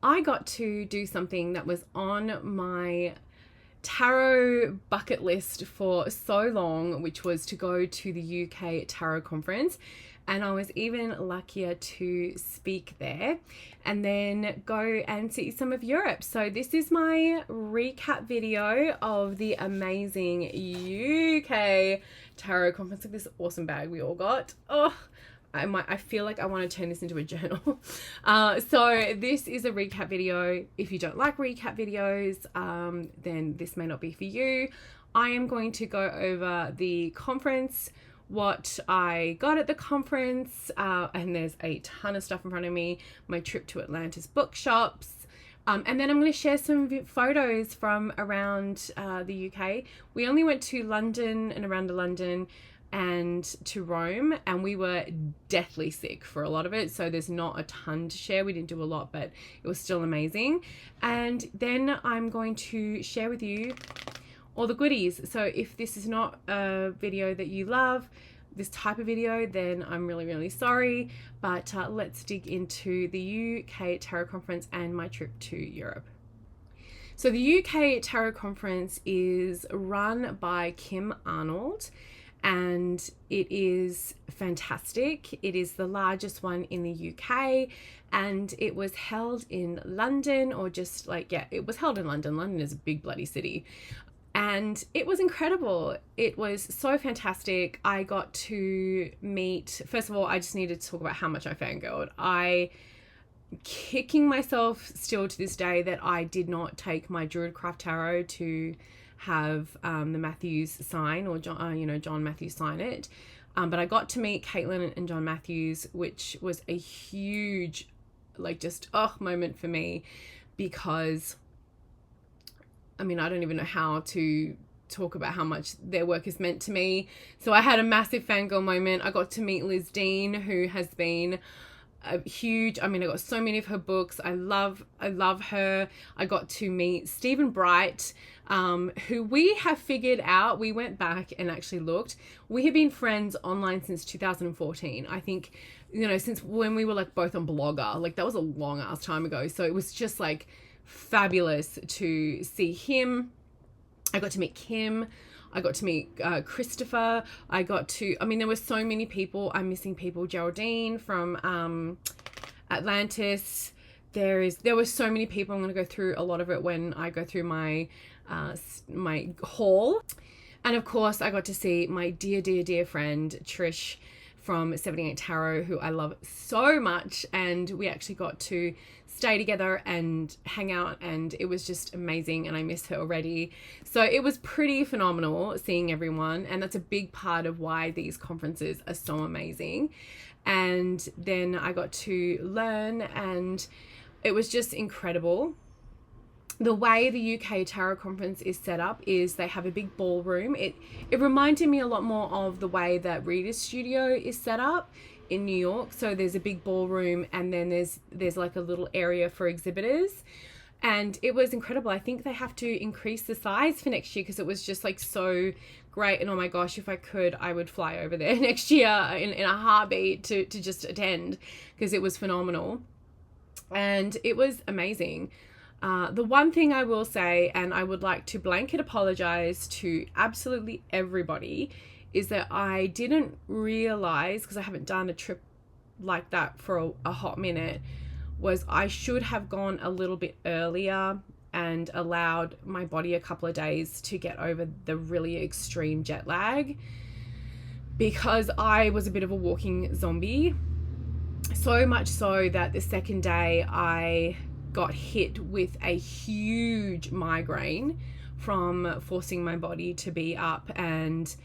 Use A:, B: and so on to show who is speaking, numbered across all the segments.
A: I got to do something that was on my tarot bucket list for so long, which was to go to the UK Tarot Conference. And I was even luckier to speak there and then go and see some of Europe. So this is my recap video of the amazing UK Tarot Conference. Like this awesome bag we all got. Oh, I feel like I want to turn this into a journal. So this is a recap video. If you don't like recap videos, then this may not be for you. I am going to go over the conference, what I got at the conference, and there's a ton of stuff in front of me, my trip to Atlantis bookshops, and then I'm going to share some photos from around the UK. We only went to London and around London and to Rome, and we were deathly sick for a lot of it, so there's not a ton to share. We didn't do a lot, but it was still amazing. And then I'm going to share with you all the goodies. So if this is not a video that you love, this type of video, then I'm really, really sorry. But let's dig into the UK Tarot Conference and my trip to Europe. So the UK Tarot Conference is run by Kim Arnold, and it is fantastic. It is the largest one in the UK, and it was held in London, or just like, yeah, it was held in London. London is a big bloody city. And it was incredible. It was so fantastic. I got to meet, first of all, I just needed to talk about how much I fangirled. I kicking myself still to this day that I did not take my Druidcraft Tarot to have the Matthews sign, or John Matthews sign it. But I got to meet Caitlin and John Matthews, which was a huge, moment for me, because I mean, I don't even know how to talk about how much their work has meant to me. So I had a massive fangirl moment. I got to meet Liz Dean, who has been a huge, I got so many of her books. I love her. I got to meet Stephen Bright, who we have figured out. We went back and actually looked. We have been friends online since 2014. I think, since when we were both on Blogger, that was a long ass time ago. So it was just fabulous to see him. I got to meet Kim. I got to meet Christopher. There were so many people. I'm missing people. Geraldine from Atlantis. There were so many people. I'm going to go through a lot of it when I go through my haul. And of course, I got to see my dear, dear, dear friend Trish from 78 Tarot, who I love so much. And we actually got to stay together and hang out, and it was just amazing, and I miss her already. So it was pretty phenomenal seeing everyone, and that's a big part of why these conferences are so amazing. And then I got to learn, and it was just incredible. The way the UK Tarot Conference is set up is they have a big ballroom. It reminded me a lot more of the way that Reader's Studio is set up in New York. So there's a big ballroom, and then there's a little area for exhibitors, and it was incredible. I think they have to increase the size for next year, because it was just so great. And oh my gosh, if I could, I would fly over there next year in a heartbeat to just attend, because it was phenomenal and it was amazing. The one thing I will say, and I would like to blanket apologize to absolutely everybody, is that I didn't realize, because I haven't done a trip like that for a hot minute, was I should have gone a little bit earlier and allowed my body a couple of days to get over the really extreme jet lag, because I was a bit of a walking zombie. So much so that the second day I got hit with a huge migraine from forcing my body to be up, and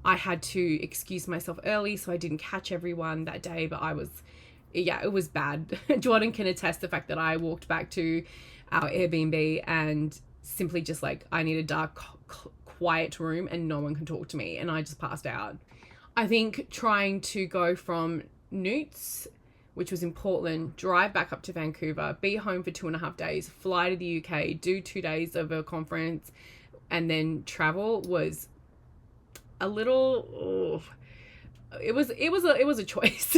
A: I had to excuse myself early, so I didn't catch everyone that day, but it was bad. Jordan can attest the fact that I walked back to our Airbnb and simply just I need a dark, quiet room and no one can talk to me, and I just passed out. I think trying to go from Newts, which was in Portland, drive back up to Vancouver, be home for 2.5 days, fly to the UK, do 2 days of a conference, and then travel was a little, it was a choice.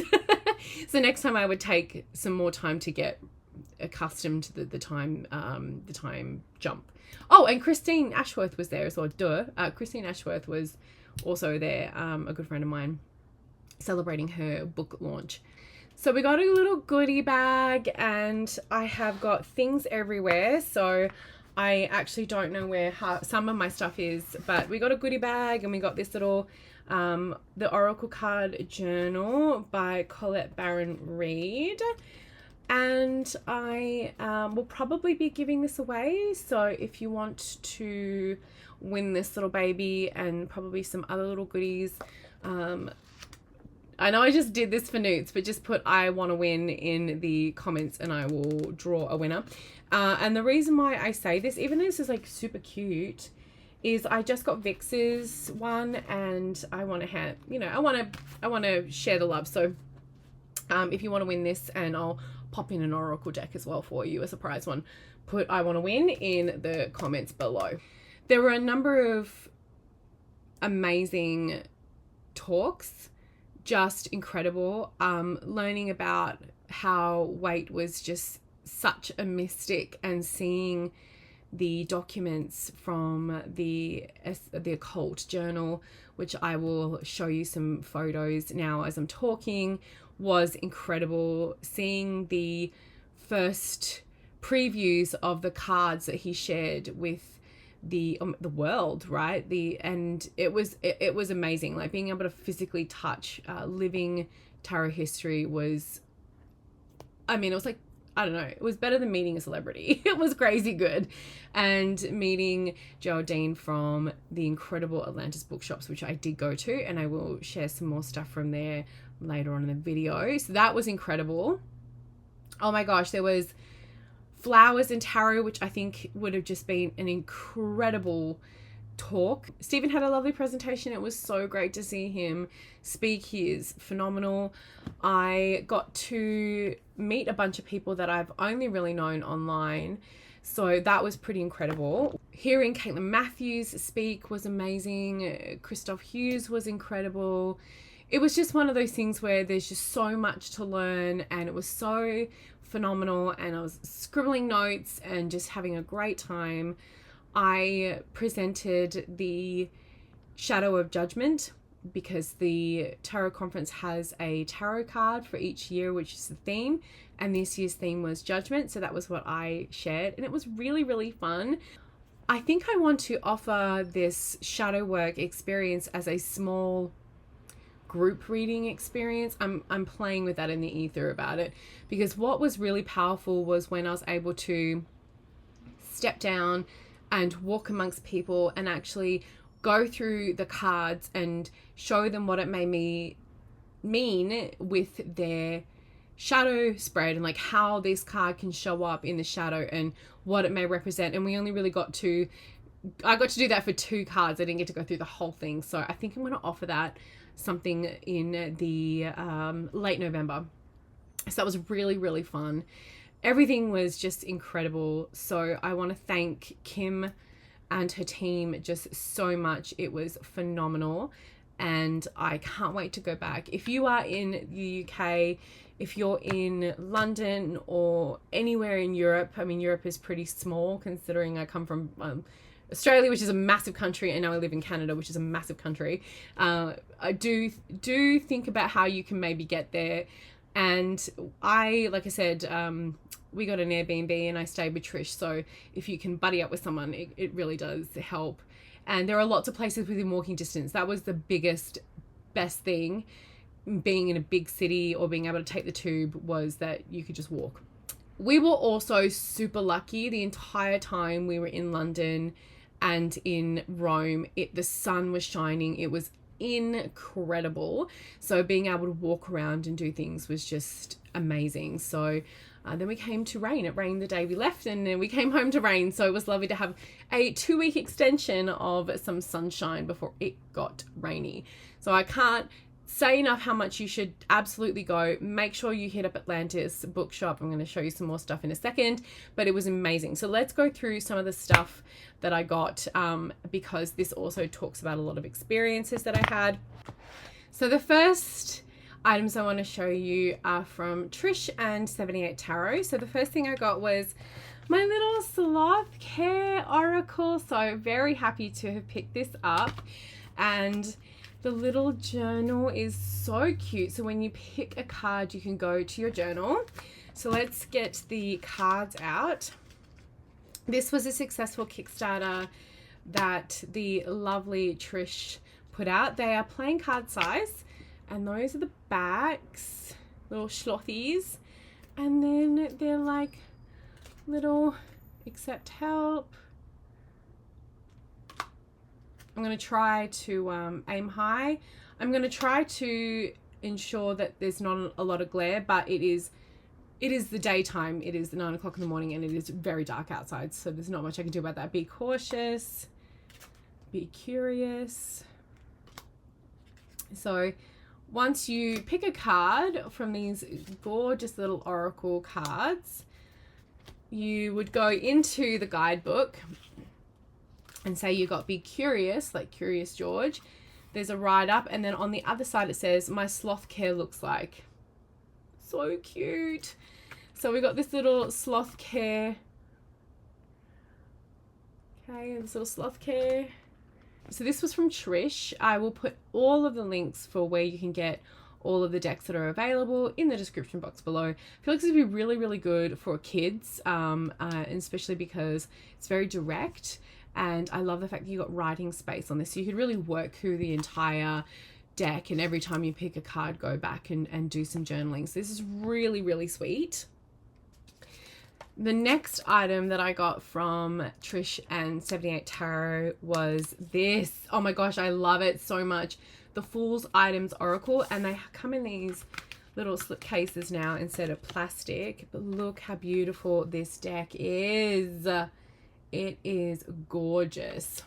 A: So next time I would take some more time to get accustomed to the time jump. Oh, and Christine Ashworth was there as well. Christine Ashworth was also there, a good friend of mine, celebrating her book launch. So we got a little goodie bag, and I have got things everywhere. So I actually don't know where some of my stuff is, but we got a goodie bag, and we got this little, the Oracle Card Journal by Colette Baron Reid. And I will probably be giving this away. So if you want to win this little baby and probably some other little goodies, I know I just did this for Newts, but just put I want to win in the comments and I will draw a winner. And the reason why I say this, even though this is like super cute, is I just got Vix's one, and I want to I want to share the love. So if you want to win this, and I'll pop in an Oracle deck as well for you as a prize one, put I want to win in the comments below. There were a number of amazing talks, just incredible. Learning about how Waite was just such a mystic, and seeing the documents from the occult journal, which I will show you some photos now as I'm talking, was incredible. Seeing the first previews of the cards that he shared with the world, right? And it was amazing. Like, being able to physically touch living tarot history was, I mean, it was like, I don't know, it was better than meeting a celebrity. It was crazy good. And meeting Geraldine from the incredible Atlantis bookshops, which I did go to, and I will share some more stuff from there later on in the video. So that was incredible. Oh my gosh, there was Flowers and Tarot, which I think would have just been an incredible talk. Stephen had a lovely presentation. It was so great to see him speak. He is phenomenal. I got to meet a bunch of people that I've only really known online, so that was pretty incredible. Hearing Caitlin Matthews speak was amazing. Christoph Hughes was incredible. It was just one of those things where there's just so much to learn, and it was so phenomenal, and I was scribbling notes and just having a great time. I presented the Shadow of Judgment, because the Tarot Conference has a tarot card for each year, which is the theme, and this year's theme was Judgment, so that was what I shared, and it was really, really fun. I think I want to offer this shadow work experience as a small group reading experience. I'm playing with that in the ether about it, because what was really powerful was when I was able to step down and walk amongst people and actually go through the cards and show them what it made me mean with their shadow spread, and like how this card can show up in the shadow and what it may represent. And we only really I got to do that for 2 cards. I didn't get to go through the whole thing. So I think I'm going to offer that something in the late November. So that was really, really fun. Everything was just incredible. So I want to thank Kim and her team just so much. It was phenomenal, and I can't wait to go back. If you are in the UK, if you're in London or anywhere in Europe, I mean, Europe is pretty small considering I come from Australia, which is a massive country, and now I live in Canada, which is a massive country. I do think about how you can maybe get there. And like I said, we got an Airbnb and I stayed with Trish. So if you can buddy up with someone, it really does help. And there are lots of places within walking distance. That was the best thing, being in a big city or being able to take the tube, was that you could just walk. We were also super lucky the entire time we were in London and in Rome. The sun was shining. It was incredible. So being able to walk around and do things was just amazing. So then we came to rain. It rained the day we left, and then we came home to rain. So it was lovely to have a 2-week extension of some sunshine before it got rainy. So I can't say enough how much you should absolutely go. Make sure you hit up Atlantis Bookshop. I'm going to show you some more stuff in a second, but it was amazing. So let's go through some of the stuff that I got, because this also talks about a lot of experiences that I had. So the first items I want to show you are from Trish and 78 Tarot. So the first thing I got was my little Sloth Care Oracle. So very happy to have picked this up. And the little journal is so cute. So when you pick a card, you can go to your journal. So let's get the cards out. This was a successful Kickstarter that the lovely Trish put out. They are playing card size, and those are the backs, little slothies, and then they're like little accept help. I'm going to try to aim high. I'm going to try to ensure that there's not a lot of glare, but it is the daytime. It is 9 o'clock in the morning and it is very dark outside, so there's not much I can do about that. Be cautious, be curious. So once you pick a card from these gorgeous little oracle cards, you would go into the guidebook and say you got be curious, like Curious George. There's a write up, and then on the other side it says my sloth care looks like. So cute. So we got this little sloth care. Okay, this little sloth care. So this was from Trish. I will put all of the links for where you can get all of the decks that are available in the description box below. I feel like this would be really, really good for kids, and especially because it's very direct. And I love the fact that you got writing space on this. So you could really work through the entire deck, and every time you pick a card, go back and do some journaling. So this is really, really sweet. The next item that I got from Trish and 78 Tarot was this. Oh my gosh, I love it so much. The Fool's Items Oracle, and they come in these little slip cases now instead of plastic. But look how beautiful this deck is. It is gorgeous.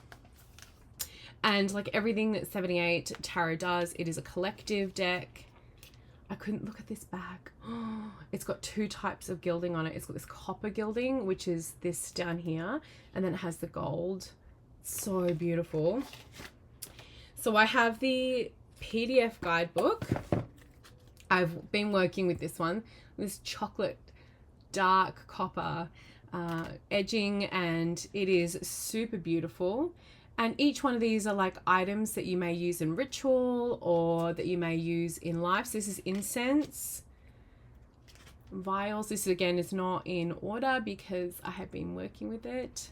A: And like everything that 78 Tarot does, it is a collective deck. I couldn't look at this bag. Oh, it's got two types of gilding on it. It's got this copper gilding, which is this down here, and then it has the gold. So beautiful. So I have the PDF guidebook. I've been working with this one, this chocolate dark copper edging, and it is super beautiful. And each one of these are like items that you may use in ritual or that you may use in life. So this is incense, vials. This again is not in order because I have been working with it.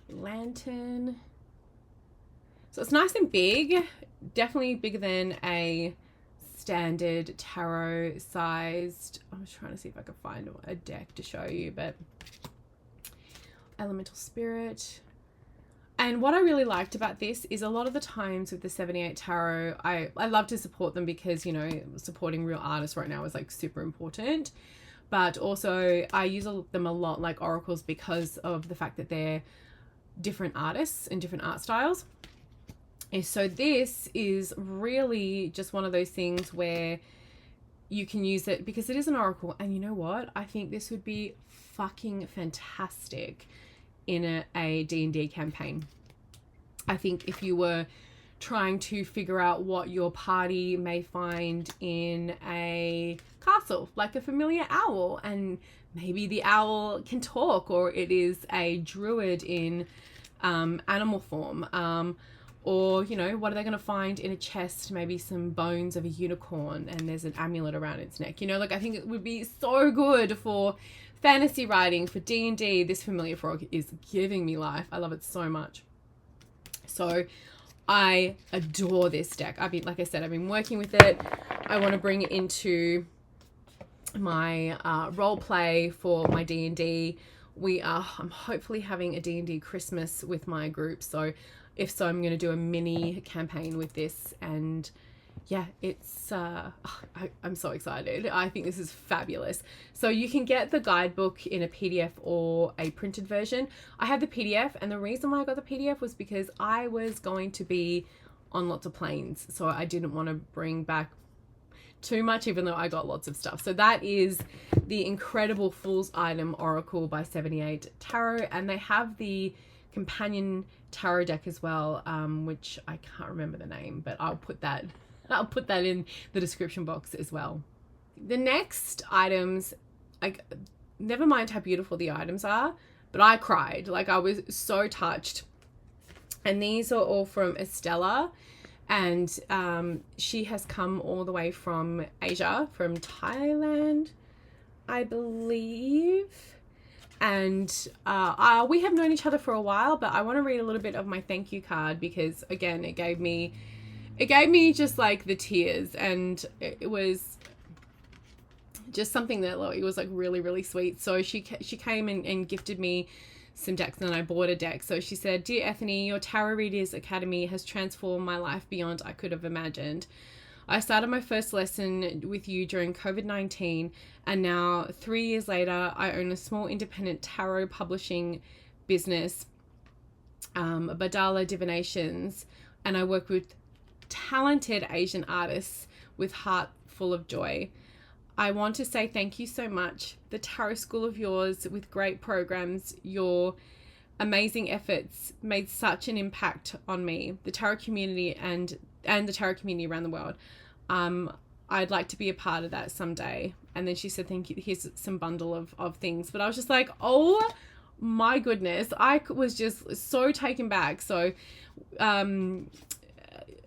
A: Lantern. So it's nice and big, definitely bigger than a standard tarot sized. I was trying to see if I could find a deck to show you, but elemental spirit. And what I really liked about this is a lot of the times with the 78 Tarot, I love to support them because, you know, supporting real artists right now is like super important. But also I use them a lot like oracles because of the fact that they're different artists and different art styles. And so this is really just one of those things where you can use it because it is an oracle. And you know what? I think this would be fucking fantastic in a D&D campaign. I think if you were trying to figure out what your party may find in a castle, like a familiar owl, and maybe the owl can talk, or it is a druid in animal form, or, you know, what are they going to find in a chest? Maybe some bones of a unicorn and there's an amulet around its neck. You know, like I think it would be so good for fantasy writing, for D&D. This familiar frog is giving me life. I love it so much. So I adore this deck. Like I said, I've been working with it. I want to bring it into my role play for my D&D. I'm hopefully having a D&D Christmas with my group. So if so, I'm going to do a mini campaign with this, and yeah, it's I'm so excited. I think this is fabulous. So you can get the guidebook in a PDF or a printed version. I have the PDF, and the reason why I got the PDF was because I was going to be on lots of planes, so I didn't want to bring back too much, even though I got lots of stuff. So that is the incredible Fool's Item Oracle by 78 Tarot, and they have the companion tarot deck as well, which I can't remember the name, but I'll put that I'll put that in the description box as well. The next items, like, never mind how beautiful the items are, but I cried. Like, I was so touched. And these are all from Estella. And she has come all the way from Asia, from Thailand, I believe. And we have known each other for a while, but I want to read a little bit of my thank you card because, again, it gave me just like the tears, and it was just something that, like, it was like really, really sweet. So she came and gifted me some decks, and I bought a deck. So she said, "Dear Ethony, your Tarot Readers Academy has transformed my life beyond I could have imagined. I started my first lesson with you during COVID-19, and now 3 years later, I own a small independent tarot publishing business, Badala Divinations, and I work with talented Asian artists with heart full of joy. I want to say thank you so much. The Tarot School of yours, with great programs, your amazing efforts made such an impact on me, the tarot community, and the tarot community around the world. I'd like to be a part of that someday." And then she said, "Thank you. Here's some bundle of things." But I was just like, oh my goodness. I was just so taken back. So,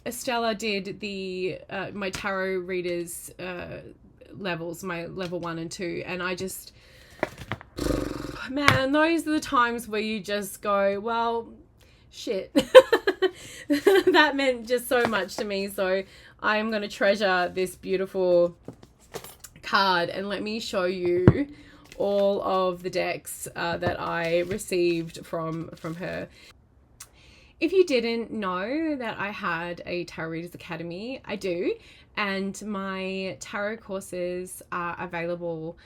A: Estella did the my tarot readers levels, my level 1 and 2, and I just, man, those are the times where you just go, well, shit. That meant just so much to me. So I am going to treasure this beautiful card, and let me show you all of the decks that I received from her. If you didn't know that I had a Tarot Readers Academy, I do, and my tarot courses are available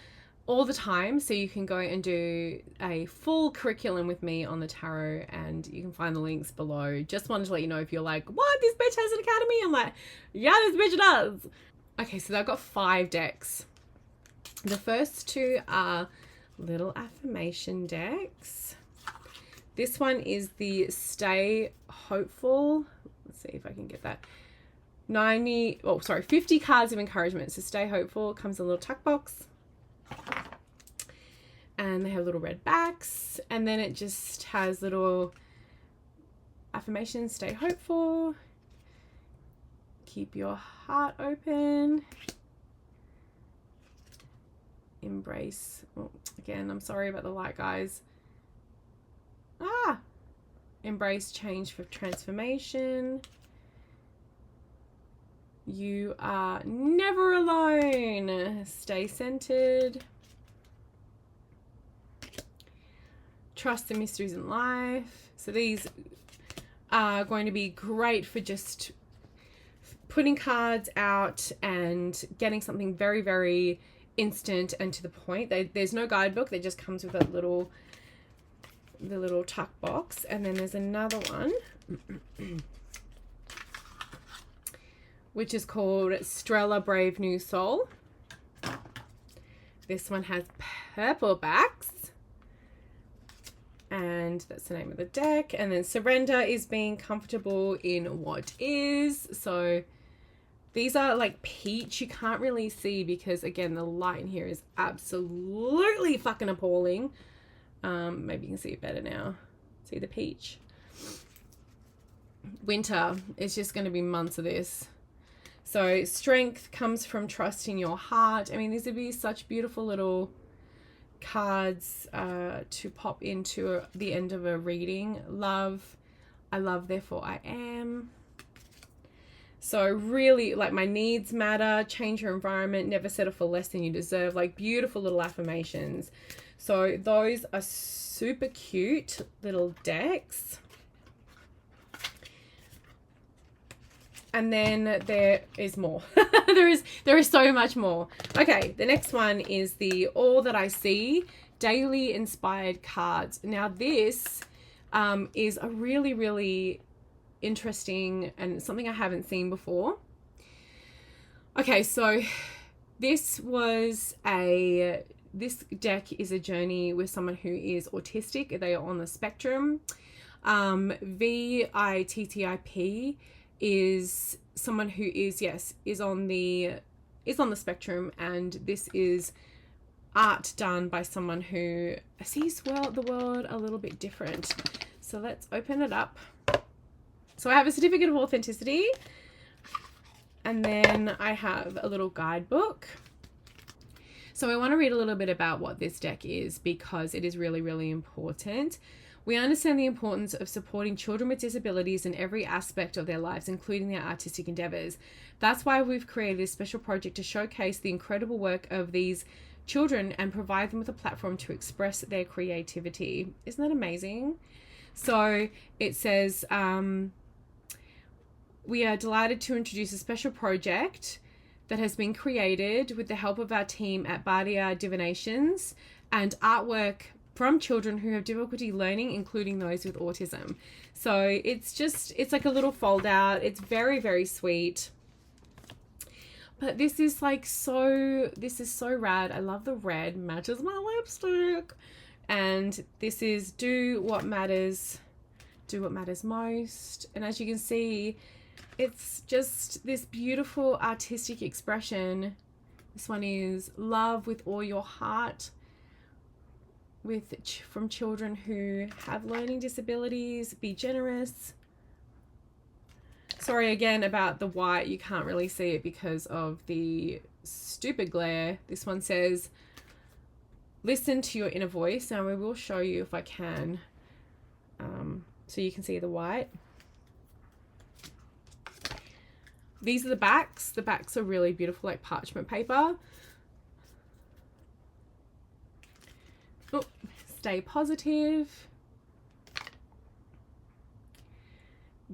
A: all the time, so you can go and do a full curriculum with me on the tarot, and you can find the links below. Just wanted to let you know, if you're like, what, this bitch has an academy? I'm like, yeah, this bitch does. Okay, so I've got 5 decks. The first 2 are little affirmation decks. This one is the Stay Hopeful. Let's see if I can get that. 50 cards of encouragement. So Stay Hopeful comes in a little tuck box. And they have little red backs. And then it just has little affirmations. Stay hopeful. Keep your heart open. Embrace. Oh, again, I'm sorry about the light, guys. Embrace change for transformation. You are never alone. Stay centered. Trust the mysteries in life. So these are going to be great for just putting cards out and getting something very, very instant and to the point. There's no guidebook. That just comes with the little tuck box. And then there's another one which is called Strella Brave New Soul. This one has purple backs, and that's the name of the deck. And then Surrender is being comfortable in what is. So these are like peach. You can't really see because, again, the light in here is absolutely fucking appalling. Maybe you can see it better now. See the peach. Winter. It's just going to be months of this. So strength comes from trusting your heart. I mean, these would be such beautiful little cards to pop into the end of a reading. Love. I love, therefore I am. So really, like, my needs matter. Change your environment. Never settle for less than you deserve. Like, beautiful little affirmations. So those are super cute little decks. And then there is more. there is so much more. Okay, the next one is the All That I See Daily Inspired Cards. Now this is a really, really interesting and something I haven't seen before. Okay, so this deck is a journey with someone who is autistic. They are on the spectrum. VITTIP is someone who is on the spectrum, and this is art done by someone who sees the world a little bit different. So let's open it up. So I have a certificate of authenticity, and then I have a little guidebook. So I want to read a little bit about what this deck is, because it is really, really important. We understand the importance of supporting children with disabilities in every aspect of their lives, including their artistic endeavors. That's why we've created a special project to showcase the incredible work of these children and provide them with a platform to express their creativity. Isn't that amazing? So it says, we are delighted to introduce a special project that has been created with the help of our team at Bardia Divinations and artwork from children who have difficulty learning, including those with autism. So it's like a little fold out. It's very, very sweet. But this is so rad. I love the red, matches my lipstick. And this is do what matters most. And as you can see, it's just this beautiful artistic expression. This one is love with all your heart, from children who have learning disabilities. Be generous. Sorry again about the white. You can't really see it because of the stupid glare. This one says, listen to your inner voice. Now we will show you if I can, so you can see the white. These are the backs. The backs are really beautiful, like parchment paper. Oh, stay positive.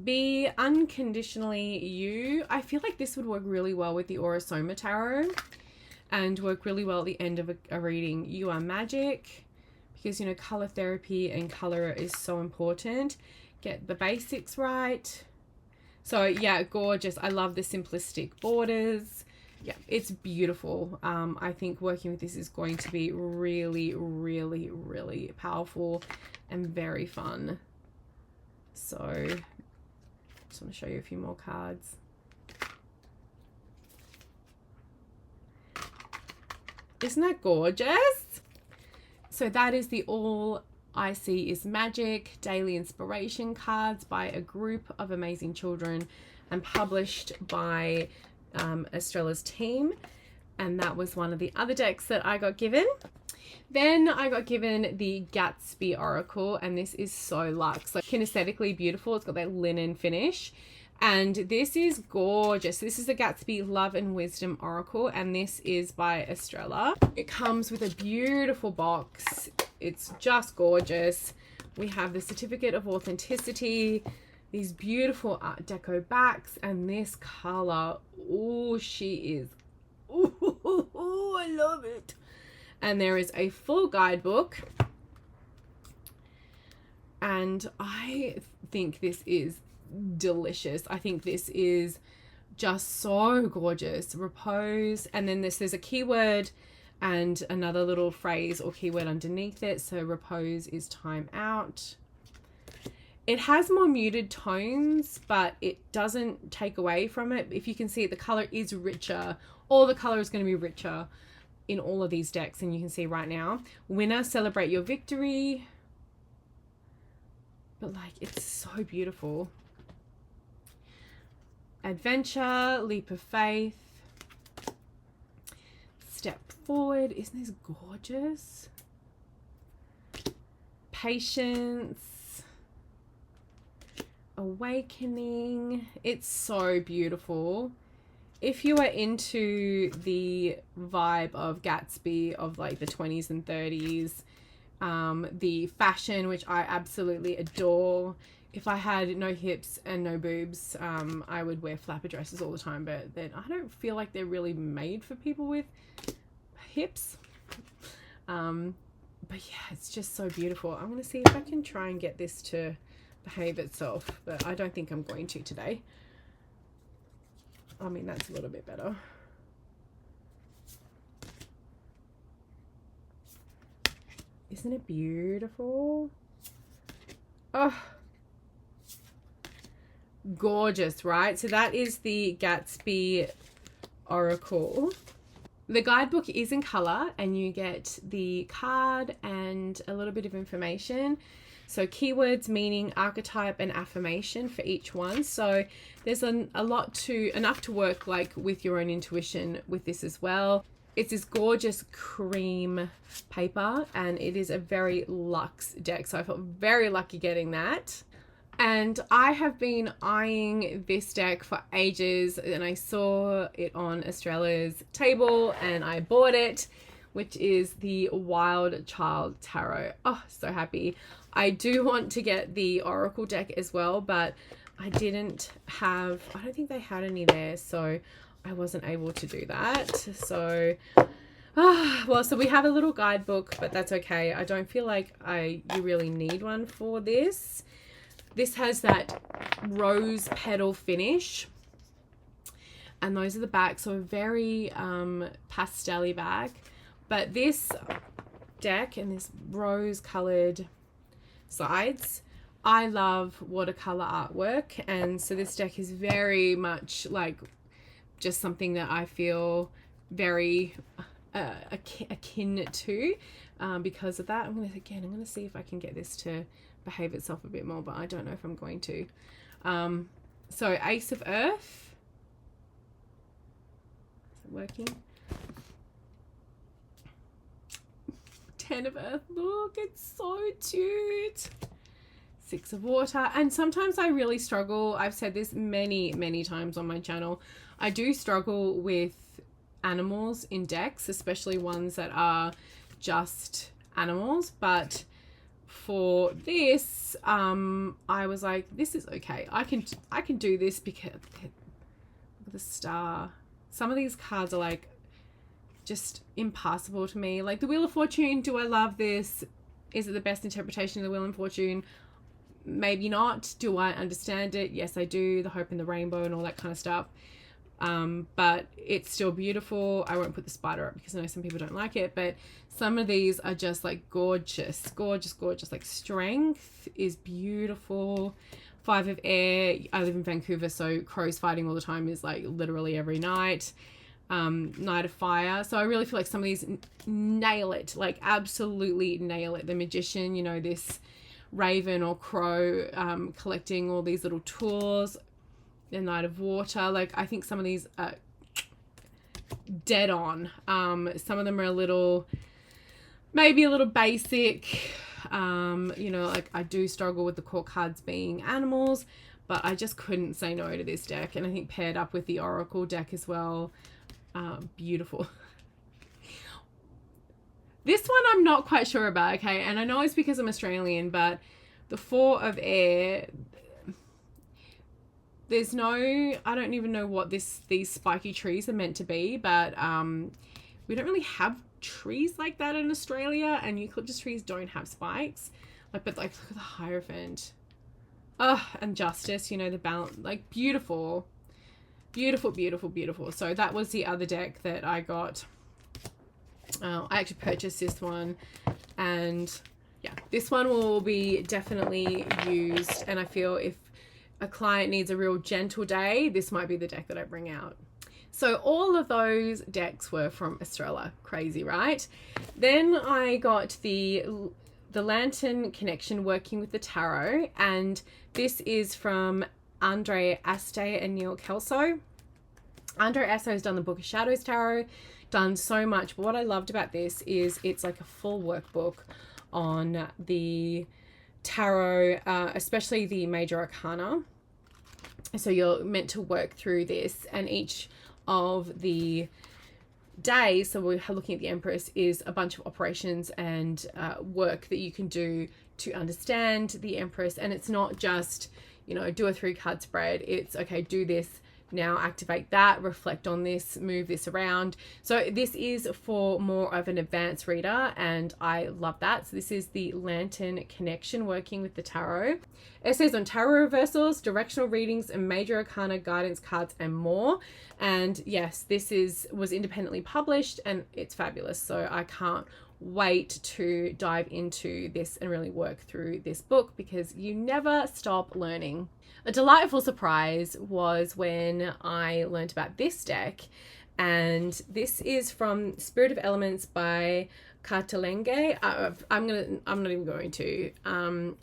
A: Be unconditionally you. I feel like this would work really well with the Aura-Soma Tarot and work really well at the end of a reading. You are magic, because, you know, color therapy and color is so important. Get the basics right. So yeah, gorgeous. I love the simplistic borders. Yeah, it's beautiful. I think working with this is going to be really, really, really powerful and very fun. So just want to show you a few more cards. Isn't that gorgeous? So that is the All I See Is Magic Daily Inspiration cards by a group of amazing children and published by Estrella's team. And that was one of the other decks that I got given. Then I got given the Gatsby Oracle, and this is so luxe, like kinesthetically beautiful. It's got that linen finish, and this is gorgeous. This is the Gatsby Love and Wisdom Oracle, and this is by Estrella. It comes with a beautiful box. It's just gorgeous. We have the certificate of authenticity, these beautiful Art Deco backs, and this color. Oh, she is. Oh, I love it. And there is a full guidebook. And I think this is delicious. I think this is just so gorgeous. Repose. And then there's a keyword and another little phrase or keyword underneath it. So repose is time out. It has more muted tones, but it doesn't take away from it. If you can see it, the color is richer. All the color is going to be richer in all of these decks, and you can see right now. Winner, celebrate your victory. But like, it's so beautiful. Adventure, leap of faith. Step forward. Isn't this gorgeous? Patience. Awakening. It's so beautiful. If you are into the vibe of Gatsby of like the 20s and 30s, the fashion, which I absolutely adore. If I had no hips and no boobs, I would wear flapper dresses all the time, but then I don't feel like they're really made for people with hips. But yeah, it's just so beautiful. I'm going to see if I can try and get this to behave itself, but I don't think I'm going to today. I mean, that's a little bit better. Isn't it beautiful? Oh, gorgeous, right? So that is the Gatsby Oracle. The guidebook is in color, and you get the card and a little bit of information. So keywords, meaning, archetype, and affirmation for each one. So there's enough to work like with your own intuition with this as well. It's this gorgeous cream paper, and it is a very luxe deck. So I felt very lucky getting that. And I have been eyeing this deck for ages, and I saw it on Australia's table and I bought it, which is the Wild Child Tarot. Oh, so happy. I do want to get the Oracle deck as well, but I don't think they had any there, so I wasn't able to do that. So, so we have a little guidebook, but that's okay. I don't feel like you really need one for this. This has that rose petal finish, and those are the back, so a very pastel-y back. But this deck and this rose colored sides, I love watercolor artwork, and so this deck is very much like just something that I feel very akin to because of that. I'm gonna see if I can get this to behave itself a bit more, but I don't know if I'm going to. So Ace of Earth, is it working? 10 of Earth, look, it's so cute. 6 of Water, and sometimes I really struggle. I've said this many times on my channel. I do struggle with animals in decks, especially ones that are just animals, but for this, I was like, this is okay. I can do this because look at the star. Some of these cards are like just impassable to me. Like the Wheel of Fortune, do I love this? Is it the best interpretation of the Wheel of Fortune? Maybe not. Do I understand it? Yes, I do. The Hope and the Rainbow and all that kind of stuff. But it's still beautiful. I won't put the spider up because I know some people don't like it, but some of these are just like gorgeous. Like Strength is beautiful. 5 of Air, I live in Vancouver, so crows fighting all the time is like literally every night. Knight of Fire. So I really feel like some of these nail it, like absolutely nail it. The Magician, you know, this raven or crow collecting all these little tools. The Knight of Water, like I think some of these are dead on. Some of them are maybe a little basic. You know, like I do struggle with the core cards being animals, but I just couldn't say no to this deck. And I think paired up with the Oracle deck as well, beautiful. This one I'm not quite sure about, okay? And I know it's because I'm Australian, but the 4 of Air, there's I don't even know what these spiky trees are meant to be, but we don't really have trees like that in Australia, and eucalyptus trees don't have spikes. But look at the Hierophant. And Justice, you know, the balance, like beautiful. So that was the other deck that I got. I actually purchased this one, and yeah, this one will be definitely used, and I feel if a client needs a real gentle day, this might be the deck that I bring out. So all of those decks were from Australia. Crazy, right? Then I got the Lantern Connection Working with the Tarot, and this is from Andre Aste and Neil Kelso. Andre Aste has done the Book of Shadows Tarot, done so much, but what I loved about this is it's like a full workbook on the tarot, especially the major arcana. So you're meant to work through this, and each of the days, so we're looking at the Empress, is a bunch of operations and work that you can do to understand the Empress. And it's not just, you know, do a 3-card spread. It's okay, do this now, activate that, reflect on this, move this around. So this is for more of an advanced reader, and I love that. So this is the Lantern Connection Working with the Tarot. Essays on tarot reversals, directional readings, and major arcana guidance cards, and more. And yes, this was independently published, and it's fabulous. So I can't wait to dive into this and really work through this book, because you never stop learning. A delightful surprise was when I learned about this deck, and this is from Spirit of Elements by Katalenge. I'm not even going to.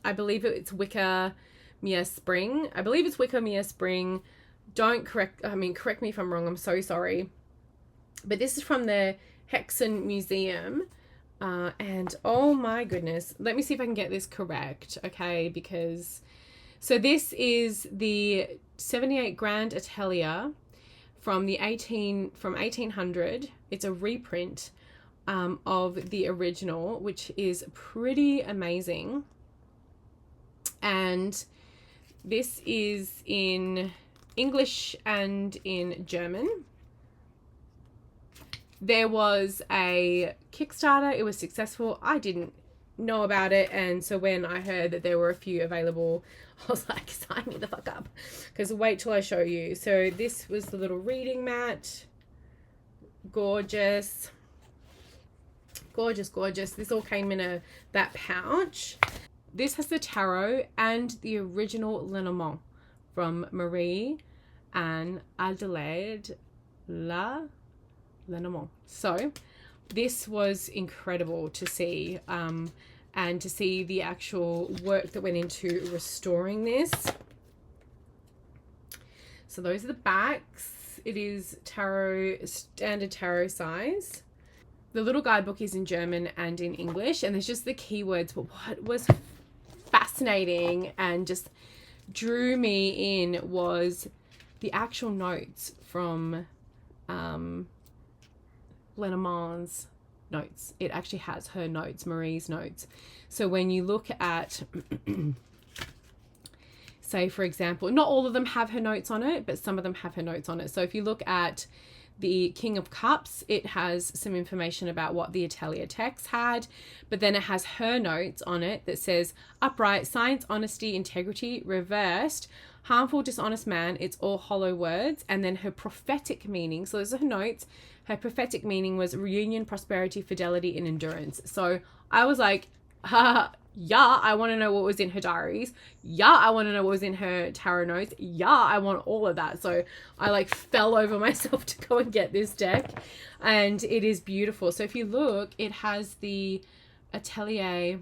A: I believe it's Wicca Mia Spring. I believe it's Wicca Mia Spring. Correct me if I'm wrong. I'm so sorry. But this is from the Hexen Museum. And oh my goodness, let me see if I can get this correct. Okay, because so this is the 78 Grand Atelier from 1800. It's a reprint of the original, which is pretty amazing. And this is in English and in German. There was a Kickstarter. It was successful. I didn't know about it, and so when I heard that there were a few available, I was like, sign me the fuck up, because wait till I show you. So this was the little reading mat. Gorgeous. Gorgeous, gorgeous. This all came in that pouch. This has the tarot and the original Lenormand from Marie and Adelaide Lenormand. So this was incredible to see, and to see the actual work that went into restoring this. So those are the backs. It is standard tarot size. The little guidebook is in German and in English, and there's just the keywords. But what was fascinating and just drew me in was the actual notes from Lenormand's notes. It actually has her notes, Marie's notes. So when you look at, say for example, not all of them have her notes on it, but some of them have her notes on it. So if you look at the King of Cups, it has some information about what the Atelier text had, but then it has her notes on it that says upright, science, honesty, integrity, reversed, harmful, dishonest man, it's all hollow words. And then her prophetic meaning, so those are her notes. Her prophetic meaning was reunion, prosperity, fidelity, and endurance. So I was like, yeah, I want to know what was in her diaries. Yeah, I want to know what was in her tarot notes. Yeah, I want all of that. So I like fell over myself to go and get this deck, and it is beautiful. So if you look, it has the Atelier,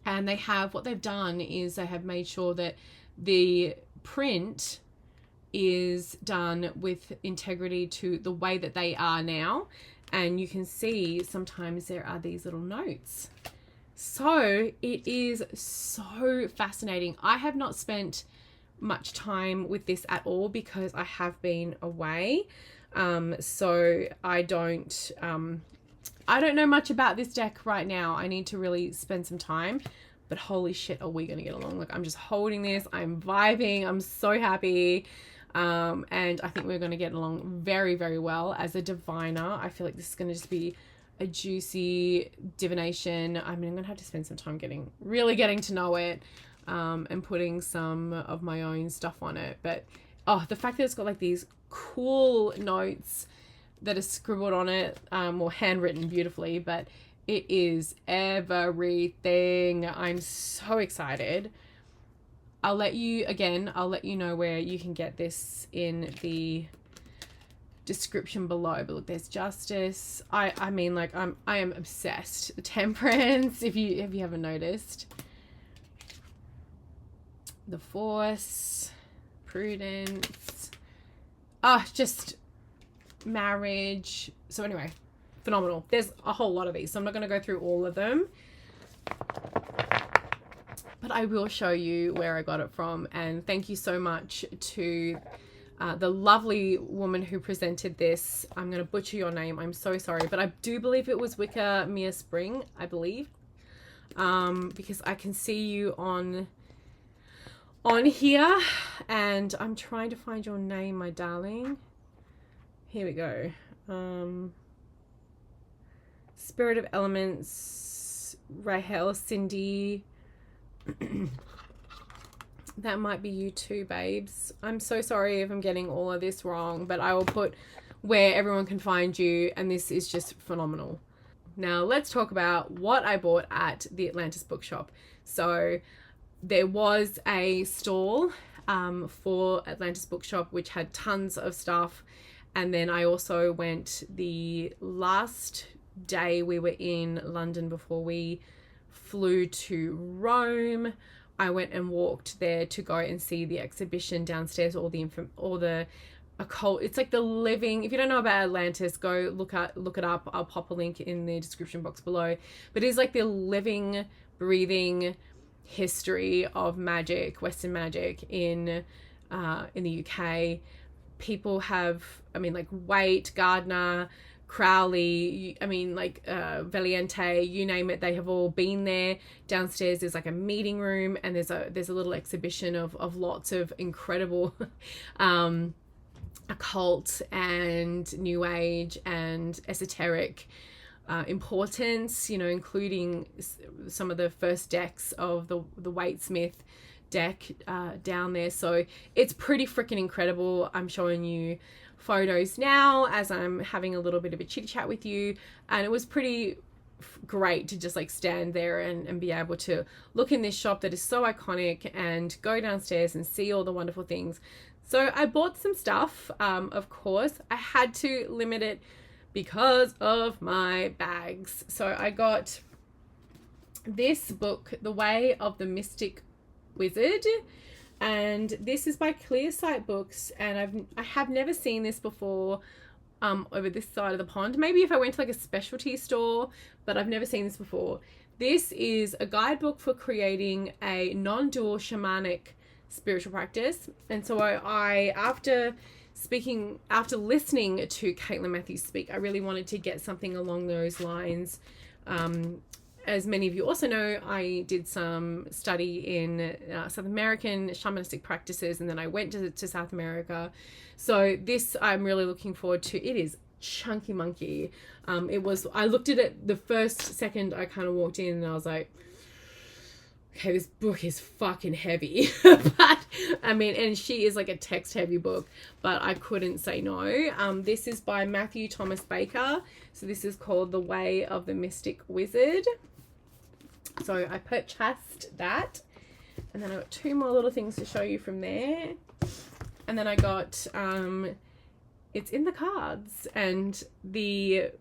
A: and they have, what they've done is they have made sure that the print is done with integrity to the way that they are now. And you can see sometimes there are these little notes. So it is so fascinating. I have not spent much time with this at all because I have been away. So I don't know much about this deck right now. I need to really spend some time, but holy shit, are we going to get along? Like, I'm just holding this. I'm vibing. I'm so happy. And I think we're going to get along very, very well. As a diviner, I feel like this is going to just be a juicy divination. I mean, I'm going to have to spend some time really getting to know it, and putting some of my own stuff on it. But, oh, the fact that it's got like these cool notes that are scribbled on it, or handwritten beautifully, but it is everything. I'm so excited. I'll let you know where you can get this in the description below. But look, there's justice. I mean, like, I am obsessed. Temperance, if you haven't noticed. The Force, prudence. Just marriage. So anyway, phenomenal. There's a whole lot of these, so I'm not going to go through all of them. But I will show you where I got it from. And thank you so much to the lovely woman who presented this. I'm going to butcher your name. I'm so sorry. But I do believe it was Wicca Mia Spring, I believe. Because I can see you on here. And I'm trying to find your name, my darling. Here we go. Spirit of Elements, Rahel, Cindy. That might be you too, babes. I'm so sorry if I'm getting all of this wrong, but I will put where everyone can find you, and this is just phenomenal. Now let's talk about what I bought at the Atlantis bookshop. So there was a stall for Atlantis bookshop which had tons of stuff, and then I also went the last day we were in London before we flew to Rome. I went and walked there to go and see the exhibition downstairs, all the occult. It's like the living. If you don't know about Atlantis, go look it up. I'll pop a link in the description box below. But it's like the living, breathing history of magic, Western magic in the UK. People have, I mean, like Waite, Gardner, Crowley, I mean, like Valiente, you name it, they have all been there. Downstairs there's like a meeting room, and there's a little exhibition of lots of incredible occult and new age and esoteric importance, you know, including some of the first decks of the Waite Smith deck down there. So it's pretty freaking incredible. I'm showing you photos now as I'm having a little bit of a chit chat with you, and it was pretty great to just like stand there and be able to look in this shop that is so iconic and go downstairs and see all the wonderful things. So I bought some stuff. Of course I had to limit it because of my bags. So I got this book, The Way of the Mystic Wizard, and this is by Clearsight Books, and I have never seen this before over this side of the pond. Maybe if I went to like a specialty store, but I've never seen this before. This is a guidebook for creating a non-dual shamanic spiritual practice. And so I after listening to Caitlin Matthews speak, I really wanted to get something along those lines. As many of you also know, I did some study in South American shamanistic practices, and then I went to South America. So this I'm really looking forward to. It is chunky monkey. I looked at it the first second I kind of walked in, and I was like, okay, this book is fucking heavy. But I mean, and she is like a text heavy book, but I couldn't say no. This is by Matthew Thomas Baker. So this is called The Way of the Mystic Wizard. So I purchased that, and then I got two more little things to show you from there. And then I got, it's in the cards, and the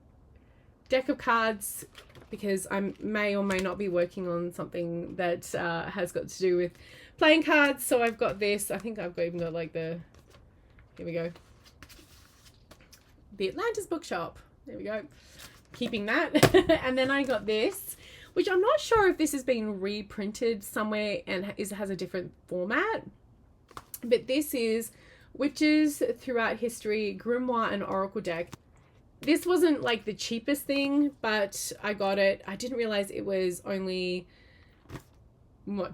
A: deck of cards, because I may or may not be working on something that has got to do with playing cards. So I've got this. I think I've even got like here we go, the Atlantis bookshop. There we go. Keeping that. And then I got this, which I'm not sure if this has been reprinted somewhere and has a different format. But this is Witches Throughout History, Grimoire and Oracle deck. This wasn't like the cheapest thing, but I got it. I didn't realize it was only,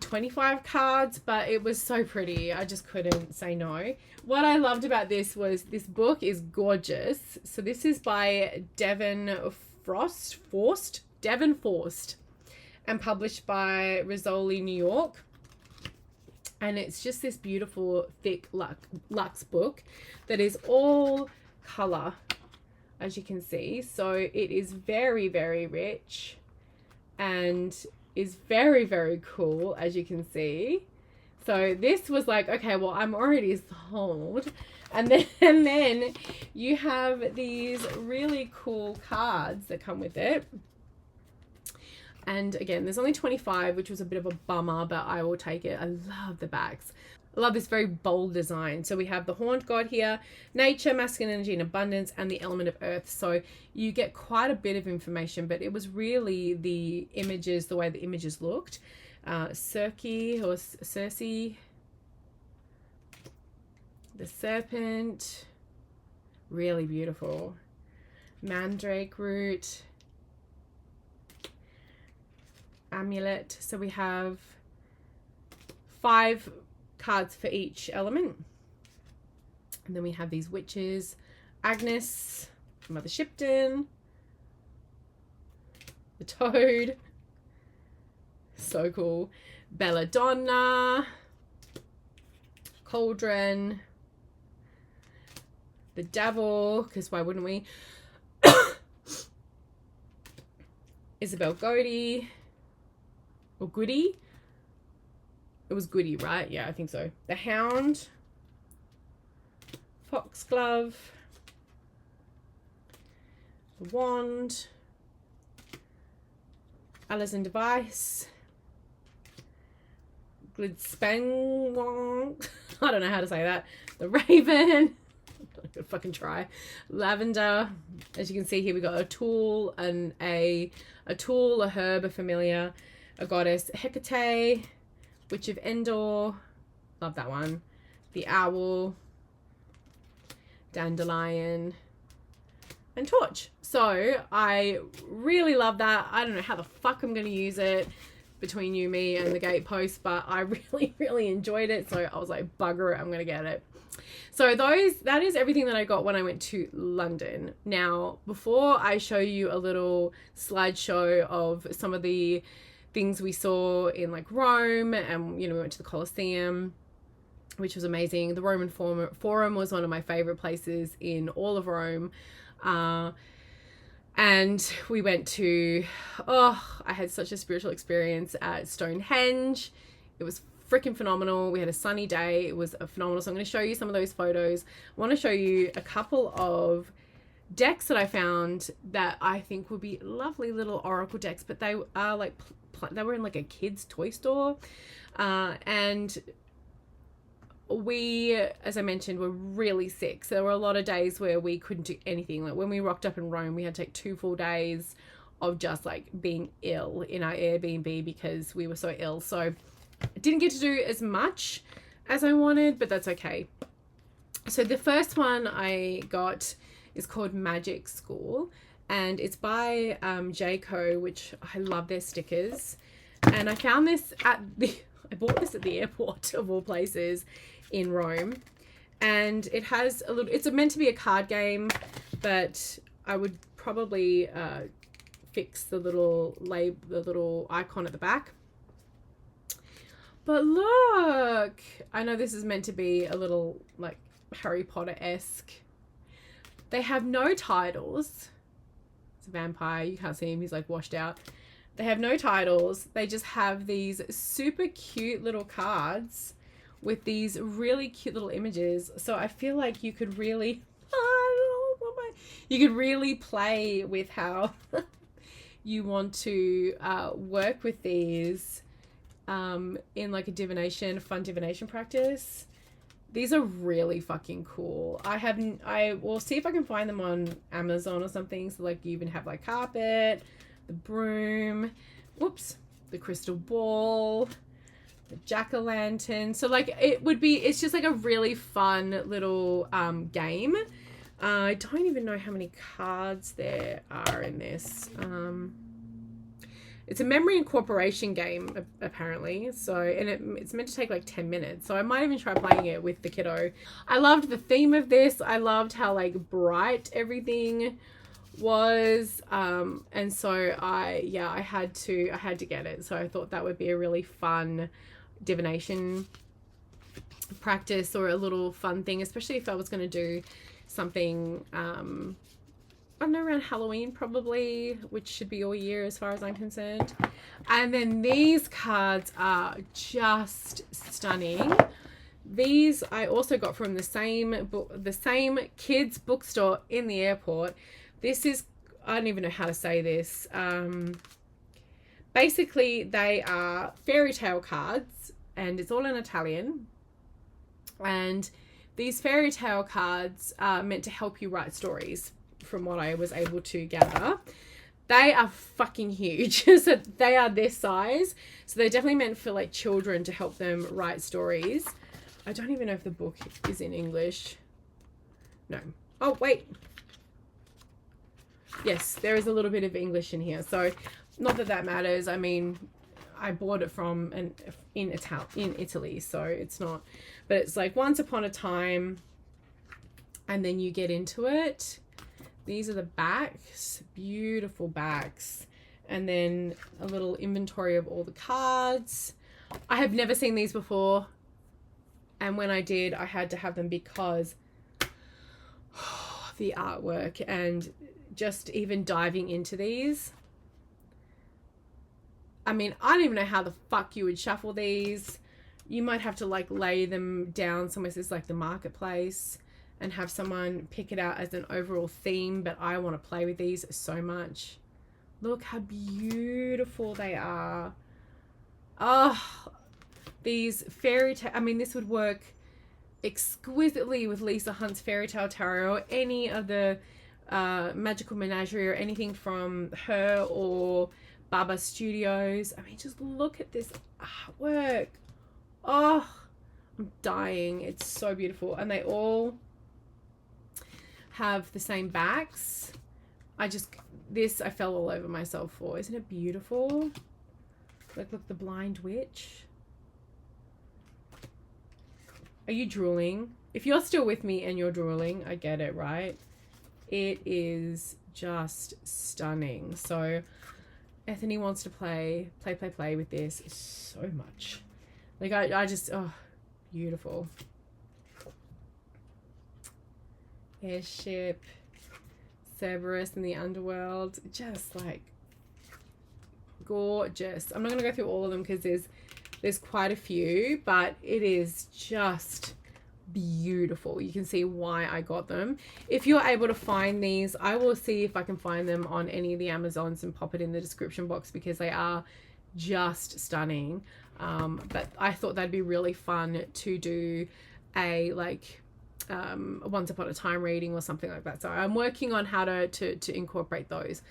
A: 25 cards, but it was so pretty. I just couldn't say no. What I loved about this was this book is gorgeous. So this is by Devon Forst, and published by Rizzoli, New York. And it's just this beautiful, thick Lux book that is all color, as you can see. So it is very, very rich and is very, very cool, as you can see. So this was like, okay, well, I'm already sold. And then you have these really cool cards that come with it. And again, there's only 25, which was a bit of a bummer, but I will take it. I love the backs. I love this very bold design. So we have the Horned God here, nature, masculine energy and abundance, and the element of earth. So you get quite a bit of information, but it was really the images, the way the images looked. Circe, the serpent, really beautiful. Mandrake root, amulet. So we have 5 cards for each element. And then we have these witches, Agnes, Mother Shipton, the toad, so cool, Belladonna, Cauldron, the devil, because why wouldn't we? Isabel Goody, or Goody. It was Goody, right? Yeah, I think so. The Hound, Foxglove, the Wand, Alison Device, Glidspangwong, I don't know how to say that. The Raven, I'm gonna fucking try. Lavender. As you can see here, we got a tool and a tool, a herb, a familiar, a goddess, Hecate, Witch of Endor, love that one. The Owl, Dandelion, and Torch. So I really love that. I don't know how the fuck I'm going to use it between you, me, and the gatepost, but I really enjoyed it. So I was like, bugger it, I'm going to get it. So that is everything that I got when I went to London. Now, before I show you a little slideshow of some of the things we saw in like Rome, and we went to the Colosseum, which was amazing. The Roman Forum was one of my favorite places in all of Rome. And we went to, I had such a spiritual experience at Stonehenge. It was freaking phenomenal. We had a sunny day. It was phenomenal. So I'm going to show you some of those photos. I want to show you a couple of decks that I found that I think would be lovely little oracle decks, but they are like, they were in like a kid's toy store. And we, as I mentioned, were really sick. So there were a lot of days where we couldn't do anything. Like when we rocked up in Rome, we had to take 2 full days of just like being ill in our Airbnb because we were so ill. So I didn't get to do as much as I wanted, but that's okay. So the first one I got is called Magic School, and it's by Jayco, which I love their stickers. And I found this I bought this at the airport of all places in Rome, and it has a little, it's meant to be a card game, but I would probably fix the little icon at the back. But look, I know this is meant to be a little like Harry Potter-esque. They have no titles. It's a vampire. You can't see him. He's like washed out. They have no titles. They just have these super cute little cards with these really cute little images. So I feel like you could really, play with how you want to work with these in like a fun divination practice. These are really fucking cool. I will see if I can find them on Amazon or something. So like you even have like carpet, the broom, the crystal ball, the jack-o'-lantern. So like it's just like a really fun little game. I don't even know how many cards there are in this. It's a memory incorporation game, apparently. So, and it's meant to take like 10 minutes. So I might even try playing it with the kiddo. I loved the theme of this. I loved how like bright everything was. And so I had to get it. So I thought that would be a really fun divination practice, or a little fun thing, especially if I was going to do something, I don't know, around Halloween probably, which should be all year as far as I'm concerned. And then these cards are just stunning. These I also got from the same kids bookstore in the airport. This is, I don't even know how to say this. Basically, they are fairy tale cards, and it's all in Italian. And these fairy tale cards are meant to help you write stories, from what I was able to gather. They are fucking huge. So they are this size. So they're definitely meant for like children to help them write stories. I don't even know if the book is in English. No. Oh, wait. Yes, there is a little bit of English in here. So not that that matters. I mean, I bought it from in Italy. So it's not, but it's like once upon a time, and then you get into it. These are the backs, beautiful backs, and then a little inventory of all the cards. I have never seen these before, and when I did, I had to have them because the artwork, and just even diving into these, I mean, I don't even know how the fuck you would shuffle these. You might have to like lay them down somewhere. So it's like the marketplace and have someone pick it out as an overall theme. But I want to play with these so much. Look how beautiful they are. Oh, these fairy tale. I mean, this would work exquisitely with Lisa Hunt's Fairy Tale Tarot or any of the Magical Menagerie or anything from her or Baba Studios. I mean, just look at this artwork. Oh, I'm dying. It's so beautiful. And they all have the same backs. I fell all over myself for. Isn't it beautiful? Like, look, the Blind Witch. Are you drooling? If you're still with me and you're drooling, I get it, right? It is just stunning. So Ethony wants to play with this so much. Like, I just, oh, beautiful. Airship, Cerberus in the underworld, just like gorgeous. I'm not going to go through all of them because there's quite a few, but it is just beautiful. You can see why I got them. If you're able to find these, I will see if I can find them on any of the Amazons and pop it in the description box because they are just stunning. But I thought that'd be really fun to do a like Once Upon a Time reading or something like that. So I'm working on how to incorporate those.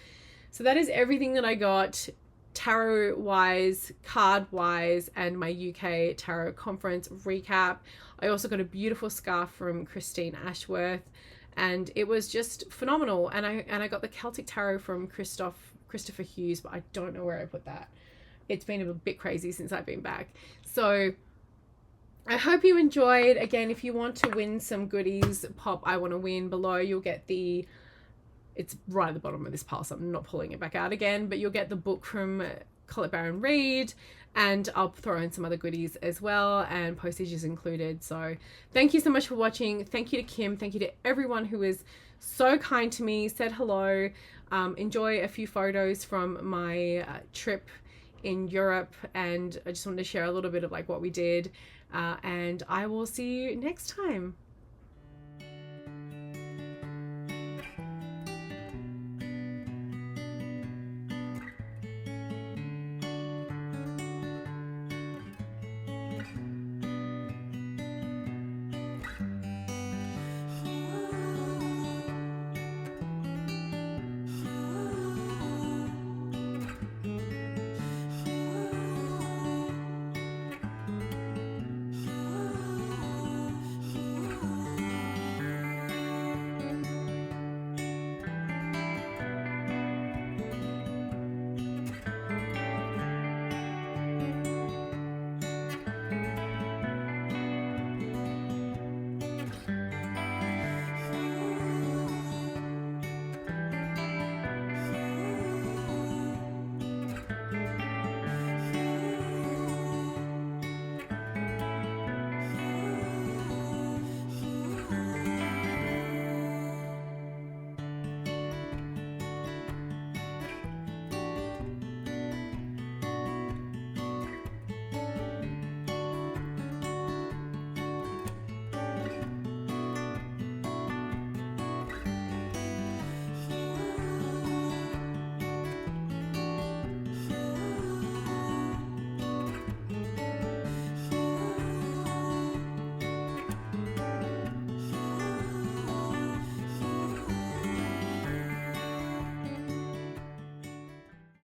A: So that is everything that I got tarot wise, card wise, and my UK tarot conference recap. I also got a beautiful scarf from Christine Ashworth, and it was just phenomenal. And I got the Celtic tarot from Christopher Hughes, but I don't know where I put that. It's been a bit crazy since I've been back. So I hope you enjoyed. Again, if you want to win some goodies, pop I Want to Win below. You'll get it's right at the bottom of this pile, so I'm not pulling it back out again, but you'll get the book from Colette Baron Reid, and I'll throw in some other goodies as well, and postage is included. So thank you so much for watching. Thank you to Kim. Thank you to everyone who is so kind to me, said hello. Enjoy a few photos from my trip in Europe, and I just wanted to share a little bit of like what we did, and I will see you next time.